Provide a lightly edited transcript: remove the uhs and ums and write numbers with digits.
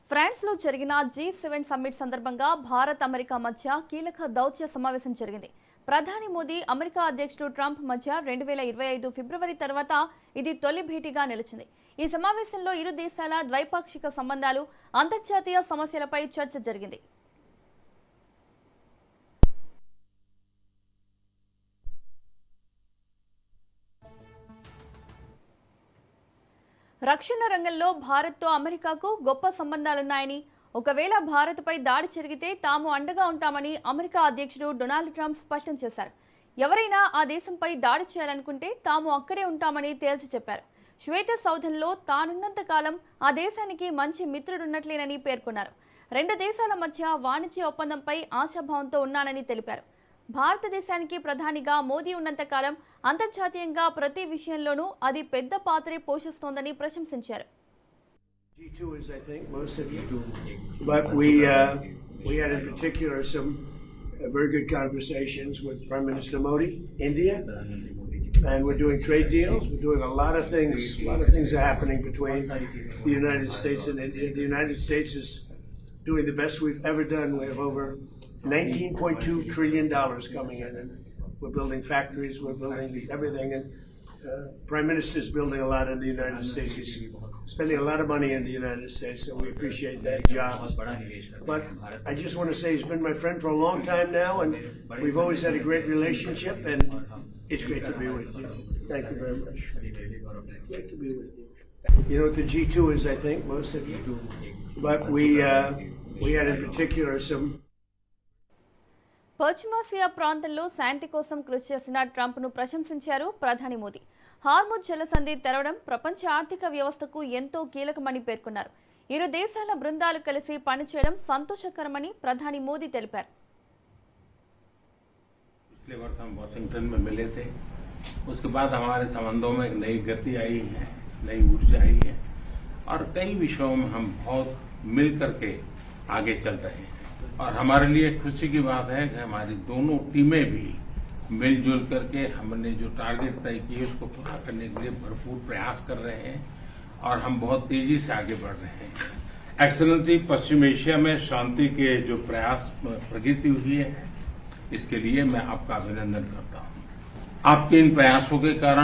France లో జరిగిన G7 summit సందర్భంగా భారత్ అమెరికా మధ్య కీలక దౌత్య సమావేశం జరిగింది. ప్రధాని మోదీ అమెరికా అధ్యక్షుడు ట్రంప్ మధ్య 2025 ఫిబ్రవరి తర్వాత ఇది తొలి భేటీగా నిలిచింది. ఈ సమావేశంలో ఇరు దేశాల ద్వైపాక్షిక సంబంధాలు, అంతర్జాతీయ సమస్యలపై చర్చ జరిగింది. రక్షణ రంగంలో భారత్తో అమెరికాకు గొప్ప సంబంధాలున్నాయని, ఒకవేళ భారత్పై దాడి జరిగితే తాము అండగా ఉంటామని అమెరికా అధ్యక్షుడు డొనాల్డ్ ట్రంప్ స్పష్టం చేశారు. ఎవరైనా ఆ దేశంపై దాడి చేయాలనుకుంటే తాము అక్కడే ఉంటామని తేల్చి చెప్పారు. శ్వేత సౌధంలో తానున్నంత కాలం ఆ దేశానికి మంచి మిత్రుడున్నట్లేనని పేర్కొన్నారు. రెండు దేశాల మధ్య వాణిజ్య ఒప్పందంపై ఆశాభావంతో ఉన్నానని తెలిపారు. భారతదేశానికి ప్రధానిగా మోదీ ఉన్నంత కాలం అంతర్జాతీయంగా ప్రతి విషయంలోనూ అది పెద్ద పాత్రే పోషిస్తోందని ప్రశంసించారు. G2 is, I think, most of you. But we had in particular some very good conversations with Prime Minister Modi, India, and we're doing trade deals. We're doing a lot of things. A lot of things are happening between the United States and India. The United States is doing the best we've ever done. We have over $19.2 trillion coming in, and we're building factories. We're building everything, and Prime Minister is building a lot in the United States. He's spending a lot of money in the United States, so we appreciate that job. But I just want to say he's been my friend for a long time now, and we've always had a great relationship, and it's great to be with you. Thank you very much. Great to be with you. You know what the G2 is, I think, most of you. But we had in particular some. పశ్చిమాసియా ప్రాంతంలో శాంతి కోసం కృషి చేసిన Trump ను ప్రశంసించారు ప్రధాని Modi. Hormuz జలసంధి తెరవడం ప్రపంచ ఆర్థిక వ్యవస్థకు ఎంతో కీలకమని పేర్కొన్నారు. ఇరు దేశాల బృందాలు కలిసి పనిచేయడం సంతోషకరమని ప్రధాని మోదీ తెలిపారు. पिछले वर्ष हम वाशिंगटन में मिले थे. उसके बाद हमारे संबंधों में एक नई गति आई है, नई ऊर्जा आई है और कई विषयों में हम बहुत मिल करके आगे चल रहे हैं. और हमारे लिए खुशी की बात है कि हमारी दोनों टीमें भी मिलजुल करके हमने जो टारगेट तय किए उसको पूरा करने के लिए भरपूर प्रयास कर रहे हैं और हम बहुत तेजी से आगे बढ़ रहे हैं. एक्सीलेंसी, पश्चिम एशिया में शांति के जो प्रयास प्रगति हुई है, इसके लिए मैं आपका अभिनंदन करता हूं. आपके इन प्रयासों के कारण